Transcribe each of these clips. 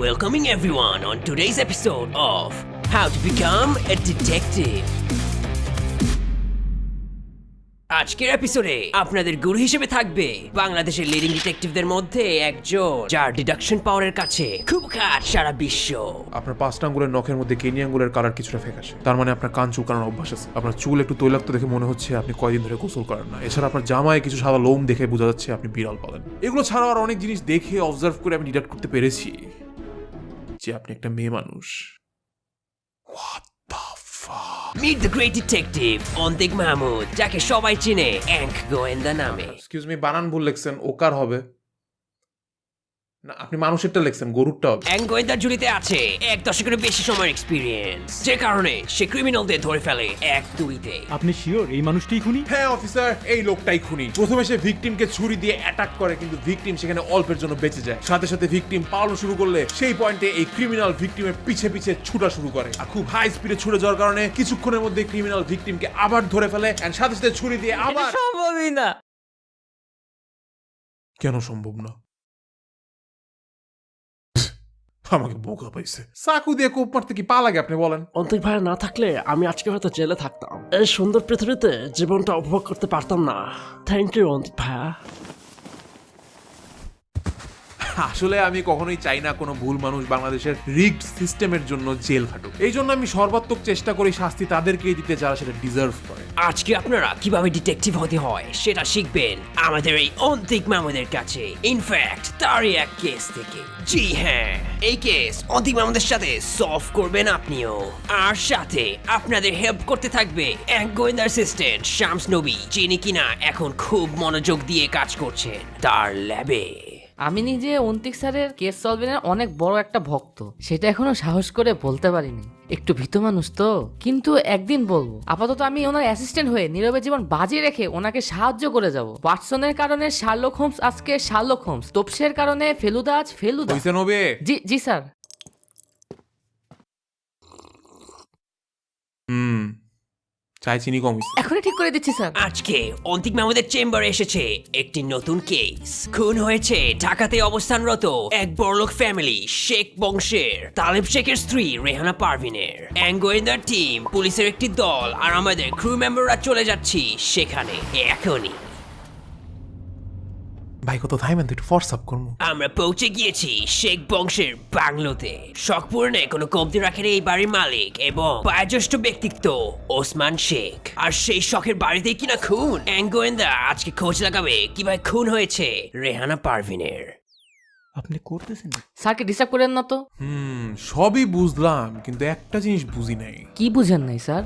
Welcoming everyone on today's episode of How to Become a Detective. আজকের এপিসোডে আপনাদের গুরু হিসেবে থাকবে বাংলাদেশের লিডিং ডিটেকটিভদের মধ্যে একজন, যার ডিডাকশন পাওয়ারের কাছে খুব খাট সারা বিশ্ব। আপনার 5টা আঙ্গুলের নখের মধ্যে কেনি আঙ্গুলের কালার কিছুটা ফ্যাকাশে, তার মানে আপনার কান চুলকানোর অভ্যাস আছে। আপনার চুল একটু তৈলাক্ত দেখে মনে হচ্ছে আপনি কয়দিন ধরে গোসল করেন না। এছাড়া আপনার জামায় কিছু সাদা লোম দেখে বোঝা যাচ্ছে আপনি বিড়াল পালেন। এগুলো ছাড়াও আর অনেক জিনিস দেখে অবজার্ভ করে আমি ডিডাক্ট করতে পেরেছি যে আপনি একটা মেয়ে মানুষ। Meet the great detective Antik Mahmud, যাকে সবাই চিনে অ্যাঙ্ক গোয়েন্দা নামে। এক্সকিউজ মি, বানান ভুল লিখছেন, ওকার হবে না, আপনি মানুষেরটা লিখছেন, গরুরটা হবে। অ্যাঙ্ক গোয়েন্দার ঝুলিতে আছে 1 দশকের বেশি সময়ের এক্সপিরিয়েন্স, যে কারণে সে ক্রিমিনালদের ধরে ফেলে 1-2-তে। আপনি শিওর এই মানুষটাই খুনি? হ্যাঁ অফিসার, এই লোকটাই খুনি। প্রথমে সে ভিকটিমকে ছুরি দিয়ে অ্যাটাক করে, কিন্তু ভিকটিম সেখানে অল্পের জন্য বেঁচে যায়। সাথে সাথে ভিকটিম পালানো শুরু করলে সেই পয়েন্টে এই ক্রিমিনাল ভিকটিমের পিছে পিছে ছুটা শুরু করে, আর খুব হাই স্পিডে ছুটে যাওয়ার কারণে কিছুক্ষণের মধ্যে ক্রিমিনাল ভিকটিমকে আবার ধরে ফেলে, এন্ড সাথে সাথে ছুরি দিয়ে আবার। সম্ভবই না। কেন সম্ভব না? আমাকে বোকা পাইছে। চাকু দিয়ে কোপ মারতে কি পা লাগে আপনি বলেন? অন্তিক ভাই না থাকলে আমি আজকে হয়তো জেলে থাকতাম, এই সুন্দর পৃথিবীতে জীবনটা উপভোগ করতে পারতাম না। থ্যাংক ইউ অন্তিক ভাইয়া। আসলে আমি কখনোই চাই না কোনো ভুল মানুষ বাংলাদেশের রিগড সিস্টেমের জন্য জেল খাটুক। এই জন্য আমি সর্বাত্মক চেষ্টা করি শাস্তি তাদেরকেই দিতে যারা সেটা ডিজার্ভ করে। আজকে আপনারা কিভাবে ডিটেকটিভ হতে হয় সেটা শিখবেন আমাদের এই অন্তিক মাহমুদের কাছে, ইনফ্যাক্ট তারই এক কেস থেকে। জি হ্যাঁ, এই কেস অন্তিক মাহমুদের সাথে সলভ করবেন আপনিও, আর সাথে আপনাদের হেল্প করতে থাকবে এক গোয়েন্দা অ্যাসিস্ট্যান্ট শামস নবী, যিনি কিনা এখন খুব মনোযোগ দিয়ে কাজ করছেন তার ল্যাবে। আমি নিজে অন্তিক স্যারের কেস সলভিংয়ের অনেক বড় একটা ভক্ত, সেটা এখনো সাহস করে বলতে পারিনি, একটু ভীত মানুষ তো। কিন্তু একদিন বলবো। আপাতত আমি ওনার অ্যাসিস্ট্যান্ট হয়ে নীরবে জীবন বাজি রেখে ওনাকে সাহায্য করে যাব। ওয়াটসনের কারণে শার্লক হোমস আজকে শার্লক হোমস, তোপসের কারণে ফেলুদা আজ ফেলুদা। জি জি স্যার। চাই চিনি কম হইছে। এখনই ঠিক করে দিচ্ছি স্যার। আজকে অন্তিক মাহমুদের চেম্বারে এসেছে একটি নতুন কেস। খুন হয়েছে ঢাকাতে অবস্থানরত এক বড়লোক ফ্যামিলি শেখ বংশের তালেব শেখের স্ত্রী রেহানা পারভিনের। গোয়েন্দার টিম, পুলিশের একটি দল আর আমাদের ক্রু মেম্বাররা চলে যাচ্ছি সেখানে এখনই। ভাই কত থাইমেন তো একটু ফোর্স আপ করবো। আমরা পৌঁছে গিয়েছি শেখ বংশের বাংলোতে। শখ পূরণে কোনো কমতি রাখেন এই বাড়ির মালিক এবং বয়োজ্যেষ্ঠ ব্যক্তিত্ব ওসমান শেখ, আর সেই শখের বাড়িতেই কিনা খুন। গোয়েন্দা আজকে খোঁজ লাগাবে কিভাবে খুন হয়েছে রেহানা পারভিনের। আপনি করতেছেন? স্যারকে ডিস্টার্ব করেন না তো। সবই বুঝলাম, কিন্তু একটা জিনিস বুঝি নাই। কি বুঝেন নাই স্যার?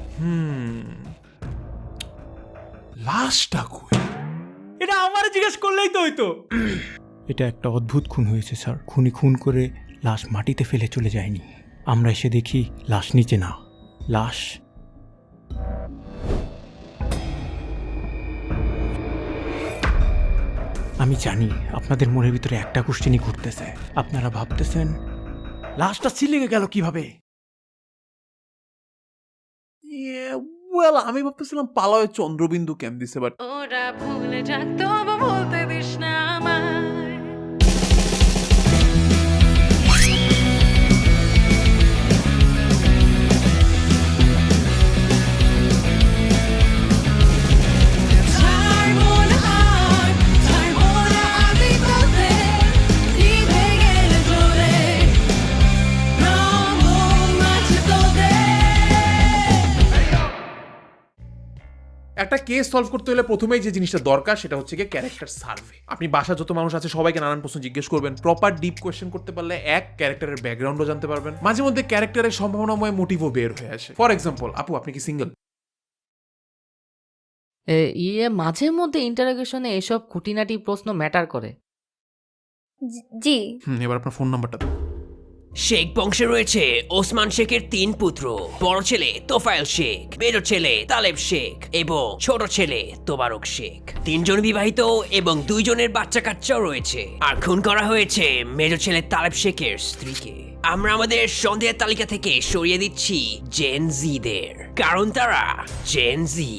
লাশটা কই? এটা আমারে জিজ্ঞেস করলেই তো হইতো। এটা একটা অদ্ভুত খুন হয়েছে স্যার। খুনি খুন করে লাশ মাটিতে ফেলে চলে যায়নি। আমরা এসে দেখি লাশ নিচে না, লাশ আমি জানি আপনাদের মনের ভিতরে একটা কোশ্চেনই ঘুরতেছে। আপনারা ভাবতেছেন লাশটা সিলিংয়ে গেল কিভাবে? আমি ভাবতেছিলাম পালায় চন্দ্রবিন্দু কেম দিছে, বাট ওরা ভুলে যাক তবু বলতে দিস না আমায়। একটা কেস সলভ করতে হলে প্রথমেই যে জিনিসটা দরকার সেটা হচ্ছে কি ক্যারেক্টার সার্ভে। আপনি বাসা যত মানুষ আছে সবাইকে নানান প্রশ্ন জিজ্ঞেস করবেন। প্রপার ডিপ কোয়েশ্চেন করতে পারলে এক ক্যারেক্টারের ব্যাকগ্রাউন্ডও জানতে পারবেন। মাঝে মধ্যে ক্যারেক্টারের সম্ভাবনাময় মোটিভও বের হয়ে আসে। ফর এক্সাম্পল, আপু আপনি কি সিঙ্গেল? মাঝে মধ্যে ইন্টারোগেশনে এসব খুঁটিনাটি প্রশ্ন ম্যাটার করে। জি। এবার আপনার ফোন নাম্বারটা দাও। শেখ বংশে রয়েছে ওসমান শেখের 3 পুত্র। বড় ছেলে তোফায়েল শেখ, মেজ ছেলে তালেব শেখ এবং ছোট ছেলে তোবারক শেখ। 3 জন বিবাহিত এবং 2 জনের বাচ্চা কাচ্চাও রয়েছে। আর খুন করা হয়েছে মেজ ছেলে তালেব শেখের স্ত্রীকে। আমরা আমাদের সন্দেহের তালিকা থেকে সরিয়ে দিচ্ছি জেন জিদের, কারণ তারা gen G.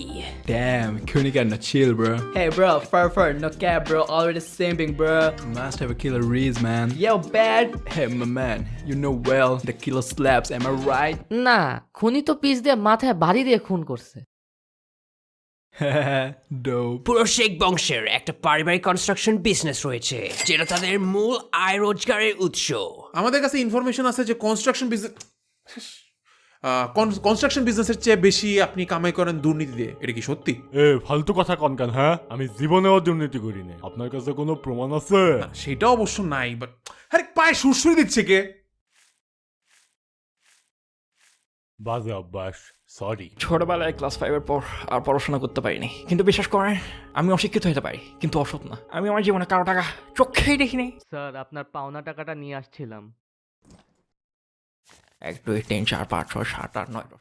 Damn, König got no chill, bro. Hey, bro, fur, no cap, bro. Already simping, bro. Must have a killer Reese, man. Yo, bad. Hey, my man, you know well the killer slaps, am I right? না, খুনি তো piece দিয়ে মাথায় বাড়ি দিয়ে খুন করছে। Dope. পুরো শেখ বংশের একটা পারিবারিক কনস্ট্রাকশন বিজনেস রয়েছে, যেটা তাদের মূল আয় রোজগারের উৎস। আমাদের কাছে ইনফরমেশন আছে যে কনস্ট্রাকশন বিজনেসের চেয়ে বেশি আপনি কামাই করেন দুর্নীতি দিয়ে। এটা কি সত্যি? এ ফালতু কথা কনকান, হ্যাঁ আমি জীবনেও দুর্নীতি করিনি। আপনার কাছে কোনো প্রমাণ আছে? না, সেটা অবশ্য নাই, বাট আরে পায়ে সুরসুরি দিচ্ছে কে? বাজে অভ্যাস, সরি। ছোটবেলায় ক্লাস 5 এর পর আর পড়াশোনা করতে পারিনি, কিন্তু বিশ্বাস করেন আমি অশিক্ষিত হতে পারি কিন্তু অসৎ না। আমি আমার জীবনে কারো টাকা চোখেই দেখিনি। স্যার আপনার পাওনা টাকাটা নিয়ে আসছিলাম। 1 2 3 4 5 6 7 8 9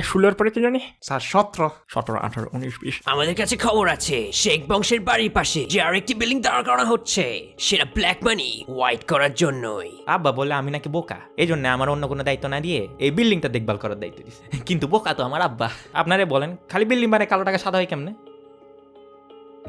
16 পরে কি জানি স্যার 17 17 18 19 20। আমাদের কাছে খবর আছে শেখ বংশের বাড়ির পাশে যে আরেকটি বিল্ডিং দাঁড় করানো হচ্ছে, সেটা ব্ল্যাক মানি হোয়াইট করার জন্যই। আব্বা বলে আমি নাকি বোকা, এই জন্য আমার অন্য কোনো দায়িত্ব না দিয়ে এই বিল্ডিংটা দেখভাল করার দায়িত্ব দিছে। কিন্তু বোকা তো আমার আব্বা। আপনারে বলেন খালি বিল্ডিং মানে কালো টাকা সাদা হয় কেমনে?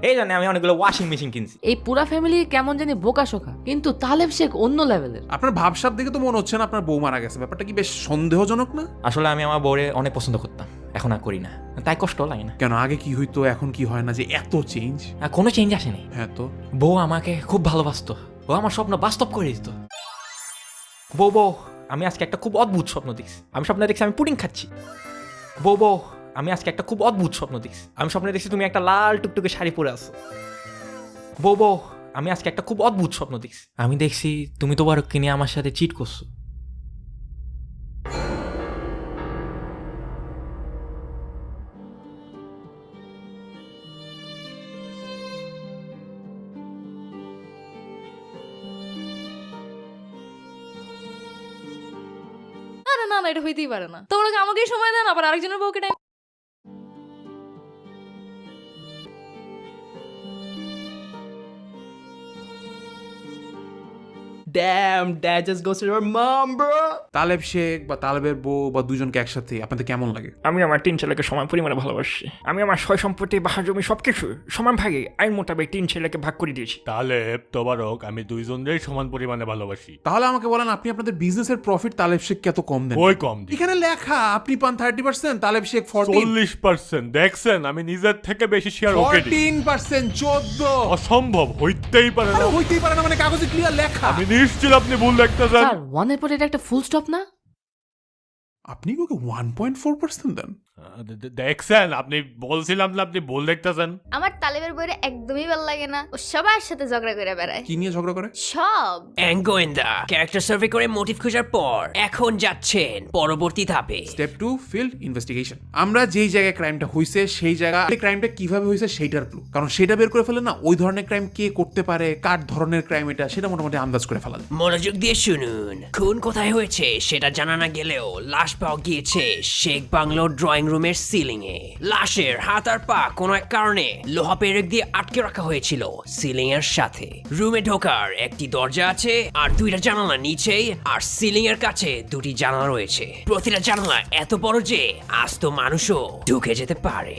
এই জন্য আমি অনেকগুলো ওয়াশিং মেশিন কিনছি। এই পুরা ফ্যামিলি কেমন জানি বোকা শোকা, কিন্তু তালেব শেখ অন্য লেভেলের। আপনার ভাবসাব দেখে তো মনে হচ্ছে না আপনার বউ মারা গেছে। ব্যাপারটা কি বেশ সন্দেহজনক না? আসলে আমি আমার বউরে অনেক পছন্দ করতাম, এখন আর করি না, তাই কষ্ট লাগে না। কেন, আগে কি হইতো এখন কি হয় না যে এত চেঞ্জ? আর কোনো চেঞ্জ আসেনি। হ্যাঁ তো বউ আমাকে খুব ভালোবাসতো, ও আমার স্বপ্ন বাস্তব করে দিত। বউ আমি আজকে একটা খুব অদ্ভুত স্বপ্ন দেখছি। আমি স্বপ্নে দেখছি আমি পুডিং খাচ্ছি। বউ আমি আজকে একটা খুব অদ্ভুত স্বপ্ন দেখছি। আমি স্বপ্নে দেখছি তুমি একটা লাল টুকটুকে শাড়ি পরে আছো। বউ আমি আজকে একটা খুব অদ্ভুত স্বপ্ন দেখছি। আমি দেখছি তুমি তোমার কিনে আমার সাথে চিট করছো। আরে না না, এটা হইতেই পারে না। তোমরা কি আমাকেই সময় দেন, আবার আরেকজনের বউকে time. Damn, dad just goes to your mom, bro. Taleb Sheikh বা তালেবের বউ বা দুজনকে একসাথে আপনাদের কেমন লাগে? আমি আমার 3 ছেলেকে সমান পরিমাণে ভালোবাসি। আমি আমার সয় সম্পত্তি বাহা জমি সবকিছু সমান ভাগে আইন মোতাবেক 3 ছেলেকে ভাগ করে দিয়েছি। তাহলে তোবারক আমি দুইজনকেই সমান পরিমাণে ভালোবাসি। তাহলে আমাকে বলেন আপনি আপনাদের বিজনেসের প্রফিট তালেব শেখকে এত কম দেন? ওই কম দিই। এখানে লেখা আপনি পান 30%, তালেব শেখ 40%। দেখছেন আমি নিজের থেকে বেশি শেয়ার ওকে দিই। 14%, 14। অসম্ভব, হইতেই পারে না। আরে হইতেই পারে না মানে কাগজে ক্লিয়ার লেখা। আমি নিশ্চিত আপনি ভুল দেখতেছেন। স্যার ওয়ানের পরে এটা একটা ফুল স্টপ না? আপনি ওকে 1.4% দেন? দেখছেন, আপনি বলছিলাম না আপনি ভুল দেখতেছেন। আমার তালেবের বইরে একদমই ভালো লাগে না, ও সবার সাথে ঝগড়া করে বেড়ায়। কি নিয়ে ঝগড়া করে? সব। গোয়েন্দা ক্যারেক্টার সার্ভে করে মোটিভ খোঁজার পর এখন যাচ্ছেন পরবর্তী ধাপে। Step 2, field investigation. আমরা যেই জায়গায় ক্রাইমটা হইছে সেই জায়গা ক্রাইমটা কিভাবে হইছে সেইটার ক্লু, কারণ সেটা বের করে ফেলে না ওই ধরনের ক্রাইম কে করতে পারে, কার ধরনের ক্রাইম এটা, সেটা মোটামুটি আন্দাজ করে ফেলা যায়। মনোযোগ দিয়ে শুনুন। খুন কোথায় হয়েছে সেটা জানা না গেলেও লাশ পাওয়া গিয়েছে শেখ বাংলোর ড্রয়িং রুমের সিলিং এ। লাশের হাত আর পা কোনো এক কারণে লোহা পেরেক দিয়ে আটকে রাখা হয়েছিল সিলিং এর সাথে। রুমে ঢোকার একটি দরজা আছে আর 2টা জানালা নিচেই, আর সিলিং এর কাছে 2টি জানালা রয়েছে। প্রতিটা জানালা এত বড় যে আস্ত মানুষও ঢুকে যেতে পারে।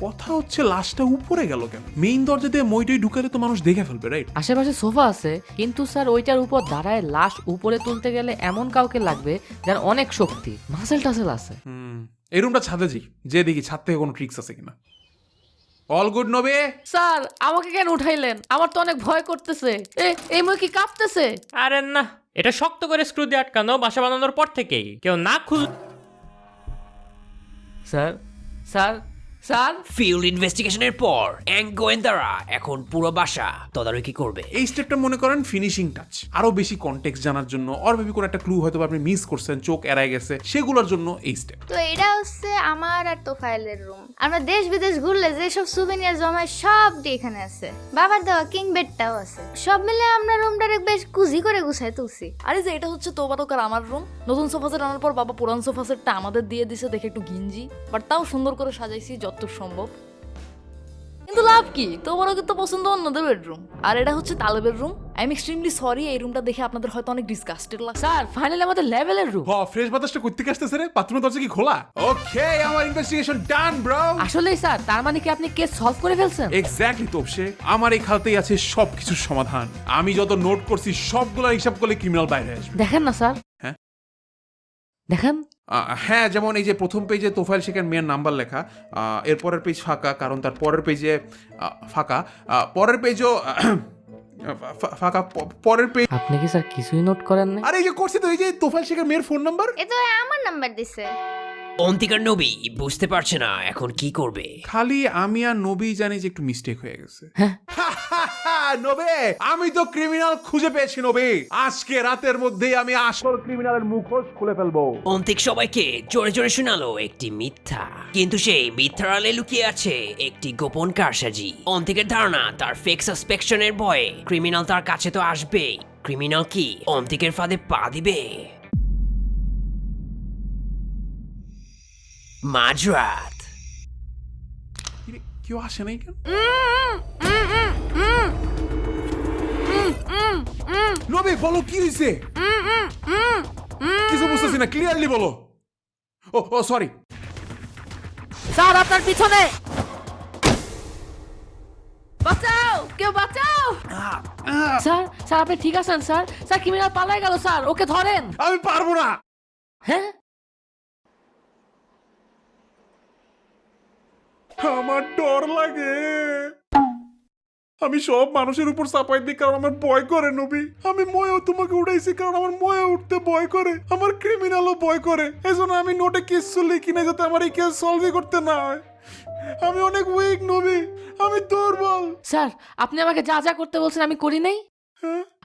কথা হচ্ছে লাশটা উপরে গেল কেন? মেইন দরজা দিয়ে মইটাই ঢুকালে তো মানুষ দেখে ফেলবে, রাইট? আশেপাশে সোফা আছে, কিন্তু স্যার ওইটার উপর দাঁড়ায় লাশ উপরে তুলতে গেলে এমন কাউকে লাগবে যার অনেক শক্তি, মাসেল টাসেল আছে। এই রুমটা ছাদে যে দেখি ছাদ থেকে কোনো ট্রিক্স আছে কিনা। অল গুড নবে? স্যার আমাকে কেন উঠাইলেন? আমার তো অনেক ভয় করতেছে। এই মই কি কাঁপতেছে? আরে না, এটা শক্ত করে স্ক্রু দিয়ে আটকানো, বাসা বানানোর পর থেকেই কেউ না খুল। স্যার স্যার স্যার ফিল্ড ইনভেস্টিগেশনের পর গোয়েন্দারা এখন পুরো বাসা তদারকি করবে। এই স্টেপটা মনে করেন ফিনিশিং টাচ। আরো বেশি কনটেক্সট জানার জন্য, অর মেবি কোনো একটা ক্লু হয়তো আপনি মিস করছেন, চোখ এড়ায় গেছে, সেগুলোর জন্য এই স্টেপ। তো এটা হচ্ছে আমার আর তোফাইলের রুম। আমরা দেশ বিদেশ ঘুরলে যেসব সুভেনিয়ার জমায় সবটি এখানে আছে। বাবার দেওয়া কিং বেডটাও আছে। সব মিলে আমরা রুমটারে বেশ কুজি করে গুছাই তুলছি। আরে যে এটা হচ্ছে তোবারক আর আমার রুম। নতুন সোফা সেট আনার পর বাবা পুরান সোফা সেটটা আমাদের দিয়ে দিছে দেখে একটু গিঞ্জি, বাট তাও সুন্দর করে সাজাইছি যতটুকু সম্ভব। কিন্তু লাভ কি, তোমারও কিন্তু পছন্দ অন্যদের বেডরুম, আর এটা হচ্ছে তালেবের রুম। আই এম এক্সট্রিমলি সরি, এই রুমটা দেখে আপনাদের হয়তো অনেক ডিসগাস্টেড লাগছে। স্যার ফাইনালি আমাদের লেভেলের রুম। ফ্রেশ বাতাসটা করতে আসতেছে রে, বাথরুমের দরজা কি খোলা? ওকে, আমার ইনভেস্টিগেশন ডান ব্রো। আসলেই স্যার, তার মানে কি আপনি কেস সলভ করে ফেলছেন? এক্স্যাক্টলি তোপসে, আমার এই খাতাতেই আছে সবকিছুর সমাধান। আমি যত নোট করছি সবগুলো হিসাব করলে ক্রিমিনাল বাইরে আসবে। দেখেন না স্যার। হ্যাঁ দেখেন। হ্যাঁ, যেমন এই যে প্রথম পেজে তোফাইল শেখের মেয়ের নাম্বার লেখা, এরপরের পেজ ফাঁকা, কারণ তার পরের পেজে ফাঁকা, পরের পেজও ফাঁকা, পরের পেজ। আপনি কি স্যার কিছুই নোট করেন না? আরে এই যে করছি তো, এই যে তোফাইল শেখের মেয়ের ফোন নাম্বার। এ তো আমার নাম্বার দিছে। অন্তিকার নবী বুঝতে পারছে না এখন কি করবে। খালি আমি আর নবী জানি যে একটু মিস্টেক হয়ে গেছে। হ্যাঁ। নবে, আমি তো ক্রিমিনাল খুঁজে পেয়েছি নবী। আজকে রাতের মধ্যেই আমি আসল ক্রিমিনালের মুখোশ খুলে ফেলবো। অন্তিক সবাইকে জোরে জোরে শোনালো একটি মিথ্যা, কিন্তু সেই মিথ্যার আড়ালে লুকিয়ে আছে একটি গোপন কারসাজি। অন্তিকের ধারণা তার ফেক সাসপেকশনের ভয়ে ক্রিমিনাল তার কাছে তো আসবেই। ক্রিমিনাল কি অন্তিকের ফাঁদে পা দিবে? মাঝরাত। কেউ আসে নাই কেন? নবী বলো কি হয়েছে? কিছু বুঝতেছি না, ক্লিয়ারলি বলো। ও সরি স্যার আপনার পিছনে। বাঁচাও, কেউ বাঁচাও। স্যার স্যার আপনি ঠিক আছেন স্যার? স্যার ক্রিমিনাল পালায় গেল স্যার, ওকে ধরেন। আমি পারবো না। হ্যাঁ, আমার ডর লাগে। আমি সব মানুষের উপর চাপাই দিই কারণ আমার ভয় করে নবী। আমি ময়েও তোমাকে উঠাইছি কারণ আমার ময়ে উঠতে ভয় করে, আমার ক্রিমিনালও ভয় করে। এই জন্য আমি নোটে কিছু লিখি না যাতে আমার এই কেস সলভই করতে না হয়। আমি অনেক উইক নবী, আমি দুর্বল। স্যার আপনি আমাকে যা যা করতে বলছেন আমি করি নাই।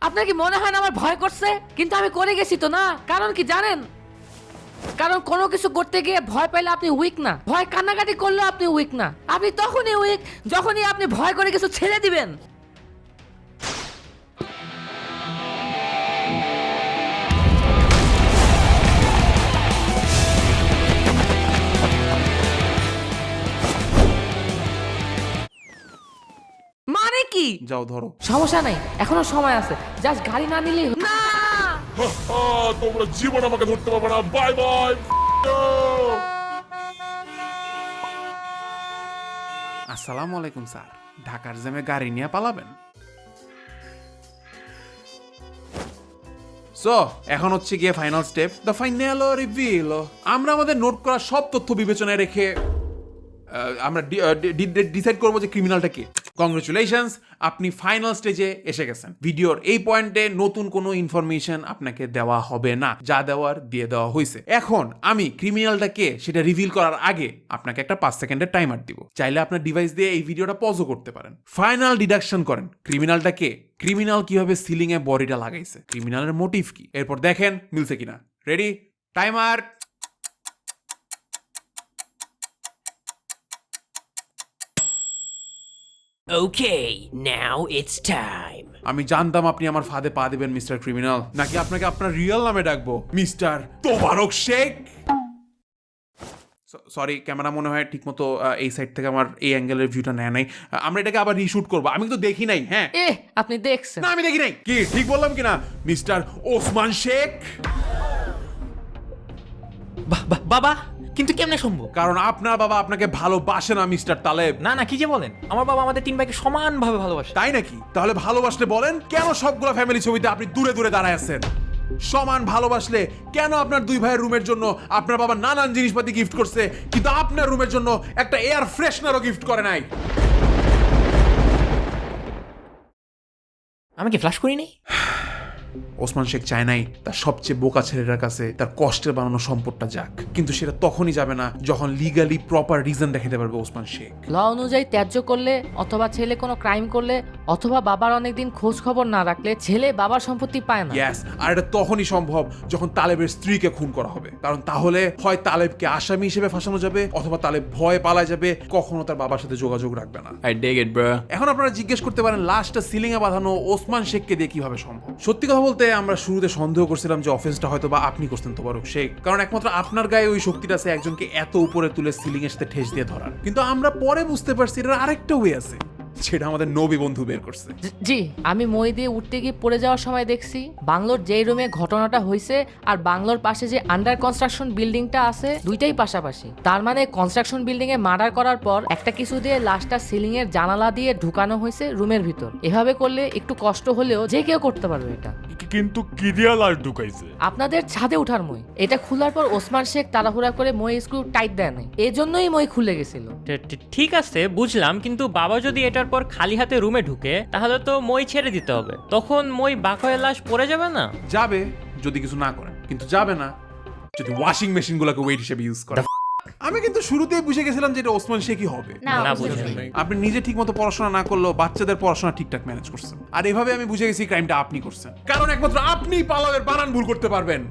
আপনার কি মনে হয় না আমার ভয় করছে? কিন্তু আমি করে গেছি তো না। কারণ কি জানেন? কারণ কোনো কিছু করতে গিয়ে ভয় পাইলে আপনি উইক না, ভয় কান্নাকাটি করলেও আপনি উইক না। আপনি তখনই উইক যখনই আপনি ভয় করে কিছু ছেড়ে দিবেন। মানে কি? যাও ধরো। সমস্যা নাই, এখনো সময় আছে, জাস্ট গাড়ি না নিলেই না। তোমরা জীবন আমাকে ধরতে পারবে না। Bye bye. আসসালামু আলাইকুম স্যার, ঢাকার জ্যামে গাড়ি নিয়ে পালাবেন? সো এখন হচ্ছে গিয়ে final step, the final reveal. আমরা আমাদের নোট করা সব তথ্য বিবেচনায় রেখে আমরা ডিসাইড করবো যে ক্রিমিনালটা কে। কংগ্রেচুলেশনস, আপনি ফাইনাল স্টেজে এসে গেছেন। ভিডিওর এই পয়েন্টে নতুন কোনো ইনফরমেশন আপনাকে দেওয়া হবে না, যা দেওয়ার দিয়ে দেওয়া হয়েছে। এখন আমি ক্রিমিনালটা কে সেটা রিভিল করার আগে আপনাকে একটা 5 সেকেন্ডের টাইমার দিব। চাইলে আপনার ডিভাইস দিয়ে এই ভিডিওটা পজও করতে পারেন। ফাইনাল ডিডাকশন করেন, ক্রিমিনালটা কে, ক্রিমিনাল কিভাবে সিলিং এ বডিটা লাগাইছে, ক্রিমিনালের মোটিভ কি, এরপর দেখেন মিলছে কিনা। Ready, timer. Okay, now it's time. আমি জানতাম আপনি আমার ফাঁদে পা দিবেন মিস্টার ক্রিমিনাল। নাকি আপনাকে আপনার রিয়েল নামে ডাকবো, mister Tobarak Sheikh? Sorry, camera মনে হয় ঠিকমতো এই সাইড থেকে আমার এই অ্যাঙ্গেলের ভিউটা নেয় নাই। আমরা এটাকে আবার রিশুট করবো। আমি তো দেখি নাই। হ্যাঁ আপনি দেখছেন? না আমি দেখি নাই। কি ঠিক বললাম কিনা মিস্টার ওসমান শেখ? বাবা, কিন্তু কেমনে সম্ভব? কারণ আপনার বাবা আপনাকে ভালোবাসে না মিস্টার তালেব। না না, কি যে বলেন, আমার বাবা আমাদের 3 ভাইকে সমানভাবে ভালোবাসে। তাই নাকি? তাহলে ভালোবাসলে বলেন কেন সবগুলো ফ্যামিলি ছবিতে আপনি দূরে দূরে দাঁড়ায় আছেন? সমান ভালোবাসলে কেন আপনার 2 ভাইয়ের রুমের জন্য আপনার বাবা নানান জিনিসপাতি গিফট করছে, কিন্তু আপনার রুমের জন্য একটা এয়ার ফ্রেশনারও গিফট করে নাই? আমি কি ফ্ল্যাশ করি নাই? ওসমান শেখ চায় নাই তার সবচেয়ে বোকা ছেলেটার কাছে তার কষ্টের বানানো সম্পদটা যাক, কিন্তু সেটা তখনই যাবে না যখন লিগালি প্রপার রিজন দেখাতে পারবে ওসমান শেখ। ল অনুযায়ী ত্যায্য করলে, অথবা ছেলে কোনো ক্রাইম করলে, অথবা বাবার অনেকদিন খোঁজ খবর না রাখলে ছেলে বাবার সম্পত্তি পায় না। ইয়েস, আর এটা তখনই সম্ভব যখন তালেবের স্ত্রীকে খুন করা হবে। কারণ তাহলে হয় তালেবকে আসামি হিসেবে ফাঁসানো যাবে, অথবা তালেব ভয়ে পালায় যাবে, কখনো তার বাবার সাথে যোগাযোগ রাখবে না। I dig it, bro. এখন আপনারা জিজ্ঞেস করতে পারেন লাশটা সিলিং এ বাঁধানো ওসমান শেখকে দিয়ে কিভাবে সম্ভব? সত্যি কথা কথা বলতে আমরা শুরুতে সন্দেহ করছিলাম যে অফেন্সটা হয়তো বা আপনি করতেন তোবারক শেখ, কারণ একমাত্র আপনার গায়ে ওই শক্তিটা আছে একজনকে এত উপরে তুলে সিলিং এর সাথে ঠেস দিয়ে ধরার। কিন্তু আমরা পরে বুঝতে পারছি এটার আরেকটা ওয়ে আছে, সেটা আমাদের নবী বন্ধু বের করছে। জি, আমি মই দিয়ে উঠতে গিয়ে পড়ে যাওয়ার সময় দেখছি বাংলোর যেই রুমে ঘটনাটা হয়েছে আর বাংলোর পাশে যে আন্ডার কনস্ট্রাকশন বিল্ডিংটা আছে দুইটাই পাশাপাশি। তার মানে কনস্ট্রাকশন বিল্ডিং এ মার্ডার করার পর একটা কিছু দিয়ে লাশটা সিলিং এর জানালা দিয়ে ঢুকানো হয়েছে রুমের ভিতর। এভাবে করলে একটু কষ্ট হলেও যে কেউ করতে পারবে এটা। কিন্তু কি দিয়া লাশ ঢুকাইছে? আপনাদের ছাদে উঠার মই। এটা খোলার পর ওসমান শেখ তাড়াহুড়া করে মই স্ক্রু টাইট দেয় নাই, এজন্যই মই খুলে গেছিল। ঠিক আছে বুঝলাম, কিন্তু বাবা যদি এটার পর খালি হাতে রুমে ঢুকে তাহলে তো মই ছেড়ে দিতে হবে, তখন মই বাঁকা লাশ পড়ে যাবে না? যাবে যদি কিছু না করেন, কিন্তু যাবে না যদি ওয়াশিং মেশিন গুলাকে ওয়েট হিসেবে ইউজ করে। আমি কিন্তু শুরুতেই বুঝে গেছিলাম যে এটা ওসমান শেখই হবে। না বুঝলাম। আপনি নিজে ঠিক মতো পড়াশোনা না করলেও বাচ্চাদের পড়াশোনা ঠিকঠাক ম্যানেজ করছেন, আর এভাবে আমি বুঝে গেছি ক্রাইমটা আপনি করছেন, কারণ একমাত্র আপনি পালাওয়ের বানান ভুল করতে পারবেন।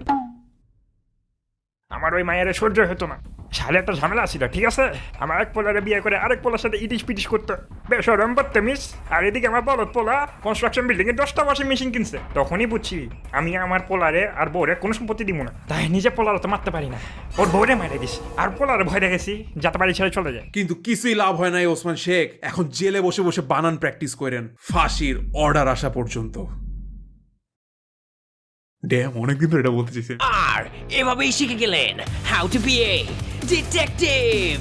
আমার ওই মায়ের সহ্য হতো না, সাড়ে একটা ঝামেলা ছিল, ঠিক আছে? আমার এক পোলারে বিয়ে করে আরেক পোলার সাথে ইটিস পিটিস করতো, বেসরম বদতমিজ। আর এদিকে আমার বলদ পোলা কনস্ট্রাকশন বিল্ডিং এ 10টা ওয়াশিং মেশিন কিনছে। তখনই বুঝছি আমি আমার পোলারে আর বউরে কোনো সম্পত্তি দিব না। তাই নিজে পোলারে তো মারতে পারি না, ওর বউরে মারে দিস, আর পোলারে ভয় গেছি যাতে বাড়ি ছেড়ে চলে যায়। কিন্তু কিছুই লাভ হয় নাই ওসমান শেখ, এখন জেলে বসে বসে বানান প্র্যাকটিস করেন ফাঁসির অর্ডার আসা পর্যন্ত। ড্যাম, অনেকদিন ধরে এটা বলতে চাইছি। আর এভাবেই শিখে গেলেন how to be a detective.